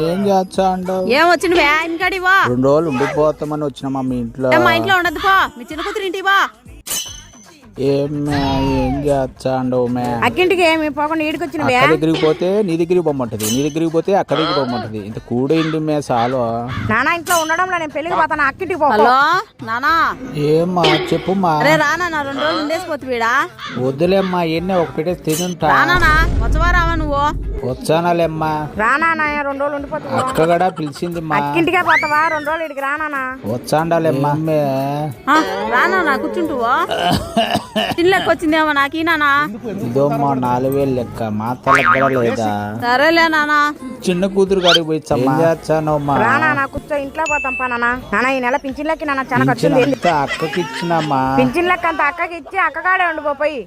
ఏం చేస్తా అంటావు? ఏం వచ్చిన ఇంకాడివా 2 రోజులు ఉండిపోతామని వచ్చినామా మీ ఇంట్లో? మా ఇంట్లో ఉండదు పో, మీ చిన్న కూతురు ఇంటివా. ఏం చేస్తా అండవు మే? అక్కింటికి ఏమి పోకుండా ఈడికి వచ్చిన అక్క దగ్గరికి పోతే నీ దగ్గరికి పోమంటది, నీ దగ్గరికి పోతే అక్క దగ్గరికి పోమంటది. ఇంత కూడేంటి మే చాలు. నానా ఇంట్లో ఉండడంలో నేను పెళ్లికి పోతాను, అక్కింటికి పో. హలో నానా. ఏమ్మా చెప్పుమా. అరే రానా 2 రోజులు ఉండేసిపోతు వీడా. వద్దులేమ్మా, ఎన్ని ఒక పెట్టే తినుంటా. రానా వచ్చవా రావా నువ్వు? వచ్చానాలేమ్మా. రానా 2 రోజులు ఉండిపోతావు. అక్క కూడా పిలిచింది మా. అక్కింటికే పోతావా 2 రోజులు ఇడికి రానా? వచ్చాండాలేమ్మా. రానా కూర్చుంటువా? తినలేక వచ్చిందేమో నాకు ఈనానా. ఇదోమ్మా 4000 లెక్క మాత్రం కూడా లేదా? సరేలే నానా. చిన్న కూతురు కాడికి పోయి చేస్తానమ్మా. రానా కూర్చో, ఇంట్లో పోతాం పా నానా. నానా ఈ నెల పింఛన్ లెక్క నాన్న చాలా ఖర్చు. అక్కకి ఇచ్చినమ్మా. పింఛన్ లెక్క అంత అక్కకి ఇచ్చి అక్క కాడే ఉండిపోయి.